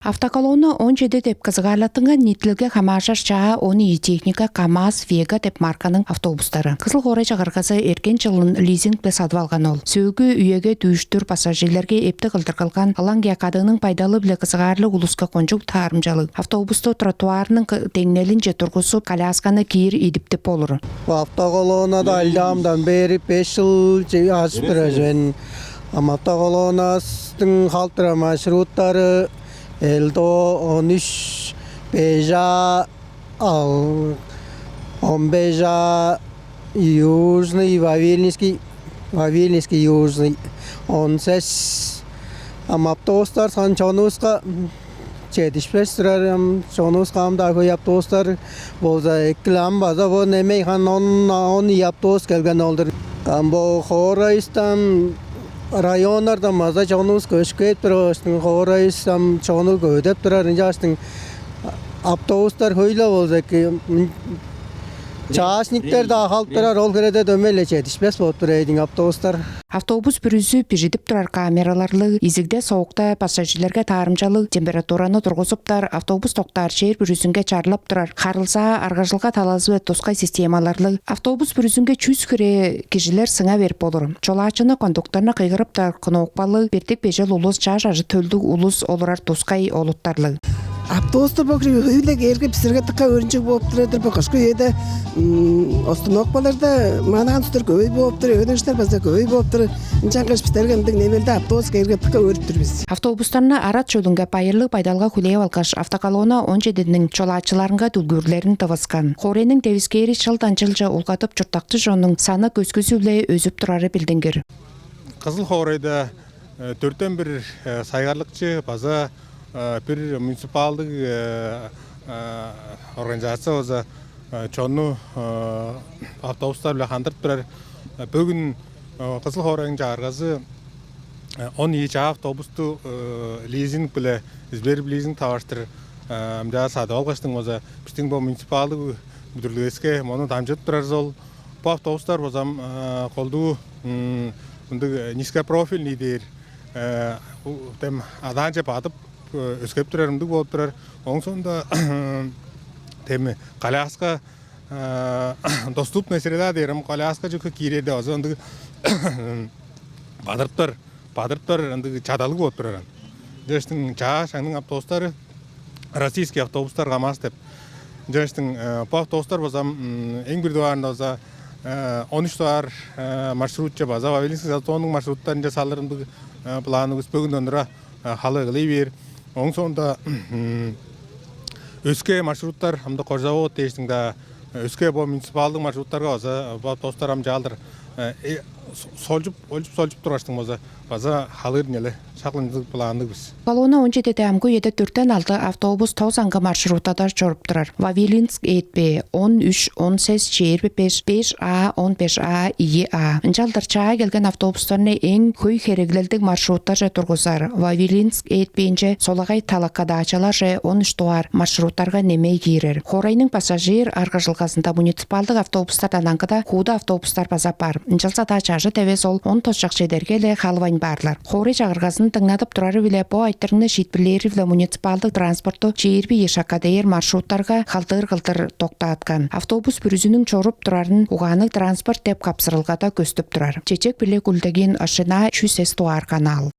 Автоколонны 17 деп кызыгарлатынга нитлилге хамашар чаа они техника КамАЗ Вега деп марканың автобустары. Кызыл Хорай чыгаргасы эркен жылын лизингде сатып алган ол. Сөөгү үйөгө түйүштүр пассажирлерге эпти кылдыргылган Алангия кадының пайдалы биле кызыгарлы улуска конжук таарымжалык. Автобусту тротуарның теңнелинче тургусуп, колясканы кийир идиптеп болуру. Автоколоннада алдамдан бери 5 жыл ашып бережен. Автоколоннастын халтыра маршруттары Элдо 13 Бежа 15 Южный Вавильнинский Южный 16 автобустар сан чонуска 75 лирам чонускамда кой автобустар болса эклам база бо немей хан он автобус келген олдыр. Камбо Хорайстан районlarda маза чонус көшкөйт тұрғыстың Хорайстан чону көдеп тұрар жастың автобустар көйлі болса Чаашниктер да халықтар ол кереде дөмеле жетишпес болып тұрайдың автобустар. Автобус бүрүзү пижидип турар камераларлы, изигде соокта пассажирлерге таарымчалык температураны тургузуптар, автобус токтар жер бүрүзүнгө чарлап турар. Харылса аргажылга талазы тускай системаларлы. Автобус бүрүзүнгө 100 кире кишилер сыңа берип болор. Чолаачыны кондукторуна кыйгырып тар кынокпалы, бертик бежел улус чаажы төлдүк улус олорар тускай олуттарлы. Автобустар бокры хөйлек эрге писерге тыка өрүнчөк болуп турат, башка жерде остановкаларда манаган көй болуп турат, өдөрүштөр база көй болуп турат. Инчаңкаш пистергендик немелде автобус эрге тыка өрүп турбуз. Автобустарына арат чөлүнгө пайырлы пайдалга хүлэп алгаш автоколона 17-нин чолаачыларынга дүлгүрлерин табыскан. Хоренин тевискери жылдан жылжа улгатып журтакчы жонун саны көскөсү эле өзүп турары билдингер. Кызыл Хорайда 4-тен бир сайгарлыкчы база bir municipaldık organizasiya olsa çoğunu avtobuslar bile kandırıp durar. Bugün Kızıl Horay'ın çağırgası 17 avtobustu leasing bile izberip leasing tavaştır. Amca sadı algaçtın olsa bizim bu municipaldık müdürlüğeske onu tamcıp durar zol. Bu avtobuslar bozam kolduğu niska profil nidir. Tem adanca batıp өскөп турарымдык болуп турар. Оң сонда теми коляска доступный среда дерим, коляска жөкө киреде азы андык бадырыптар андык чадалык болуп турар. Жаштын чаашаңдын автобустары российский автобустар КамАЗ деп. Жаштын бу автобустар базам эң бир дуарында база 13 дуар маршрутча база Вавилинский затонун маршруттарын жасалырымдык планы өспөгүндөн тура халы кылый бер. Оң сонда өске маршруттар хамда Кожзавод дейсиңда өске бу муниципалдык маршруттарга база бу автобустар ам жалдыр солжуп тургаштың база халыр неле шаклындык планды биз. Колона 17 амгы 7-4-тен 6 автобус тозаңгы маршрутада жоруп турар. Вавилинск 7 13 18 25 5А 15А 2А. Жалдар чаа келген автобустарны эң көй хереглелдик маршруттар же тургузар. Вавилинск 7 солагай талаккада ачалар же 13 туар маршруттарга немей кирер. Хорайның пассажир аргажылгасында муниципалдык автобустардан аңкыда худа автобустар база бар. Жалса да чажы тевес ол 10 тосчак жедерге эле халвайн барлар. Хорай чагыргасын тыңнатып турары биле бу айтырны шитбилери биле муниципалдык транспорту жээрби ешакка дейер маршруттарга калтыр токтаткан. Автобус бүрүзүнүн чоруп турарын уганык транспорт деп капсырылгада көстөп турар. Чечек биле гүлдеген ашына 300 туар канал.